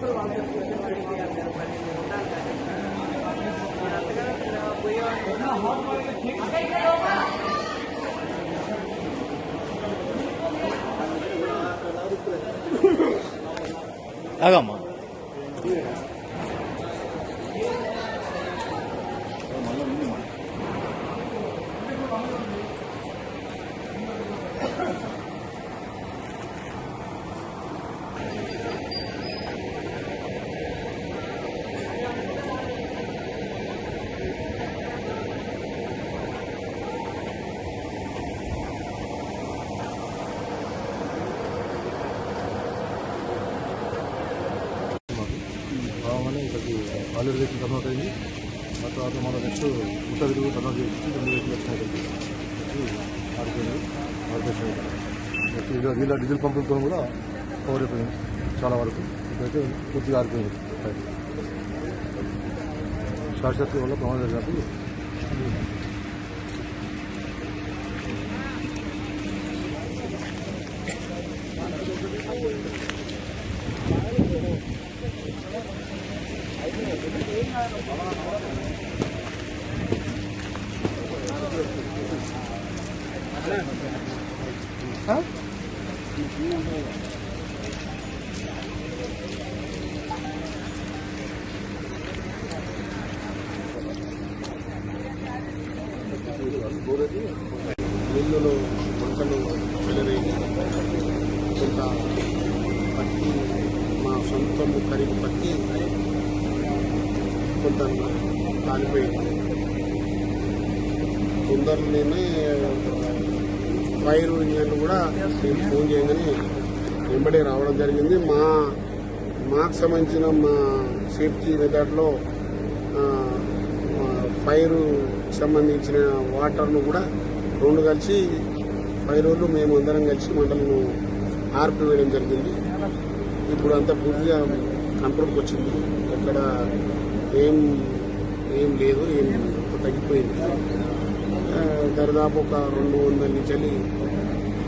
కూడా వాళ్ళతో కూర్చొని చేయాలి పని ఉండాలి కానీ అంతగా పోయేవాళ్ళు ఆగమ్మా బాగానే ఇక్కడికి ఆల్రెడీ వెహికల్ కన్వర్ట్ అయింది. ఆ తర్వాత మన నెక్స్ట్ ఉత్తర తిరుగు కన్వర్ట్ చేసి 2 వెహికల్ వచ్చినాయి ఆడిపోయింది. ఆడిపోయింది వీళ్ళ డీజిల్ పంపులతో కూడా కవర్ అయిపోయింది చాలా వరకు. ఇప్పుడైతే పూర్తిగా ఆడిపోయింది. షార్ట్ సర్క్యూట్ వల్ల ప్రమాదం జరిగినప్పుడు మిల్లులో మంటలు చెలరేగి కొంత పత్తి మా సొంత ఖరీదు పత్తి కొంత కాలిపోయింది. తొందరలోనే ఫైర్ ఇంజన్లు కూడా మేము ఫోన్ చేయగానే వెంబడే రావడం జరిగింది. మాకు సంబంధించిన మా సేఫ్టీ మెథడ్లో ఫైర్ సంబంధించిన వాటర్ను కూడా 2 కలిసి ఫైర్ వాళ్ళు మేము అందరం కలిసి మంటలను ఆర్పివేయడం జరిగింది. ఇప్పుడు అంతా పూర్తిగా కంట్రోల్కి వచ్చింది. ఎక్కడ ఏం లేదు, ఏం తగ్గిపోయింది. దాదాపు ఒక 200 నుంచి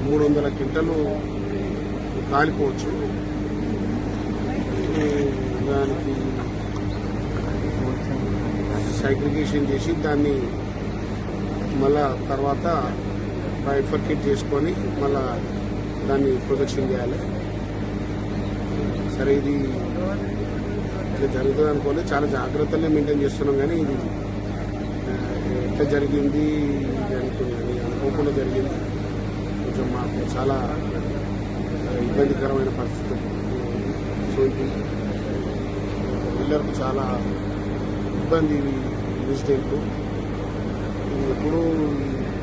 300 క్వింటలు కాలిపోవచ్చు. దానికి సైగ్రిగేషన్ చేసి దాన్ని మళ్ళా తర్వాత బైఫర్కేట్ చేసుకొని మళ్ళా దాన్ని ప్రొటెక్షన్ చేయాలి. సరే, ఇది ఇట్లా జరుగుతుంది అనుకోని చాలా జాగ్రత్తలే మెయింటైన్ చేస్తున్నాం. కానీ ఇది ఎట్లా జరిగింది అనుకుని అనుకోకుండా జరిగింది. కొంచెం మాకు చాలా ఇబ్బందికరమైన పరిస్థితి. సో పిల్లలకు చాలా ఇబ్బంది ఇన్సిడెంట్. ఎప్పుడూ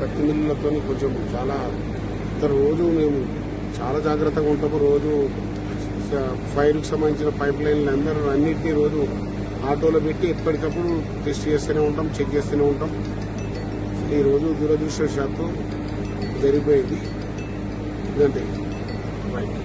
పత్తి మిల్లులతో కొంచెం చాలా రోజు మేము చాలా జాగ్రత్తగా ఉంటాము. రోజు ఫైర్కి సంబంధించిన పైప్ లైన్లు అందరూ అన్నింటినీ రోజు ఆటోలో పెట్టి ఎప్పటికప్పుడు టెస్ట్ చేస్తూనే ఉంటాం, చెక్ చేస్తూనే ఉంటాం. ఈరోజు దురదృష్టవశాత్తు జరిగిపోయింది. ఇదంతే. రైట్.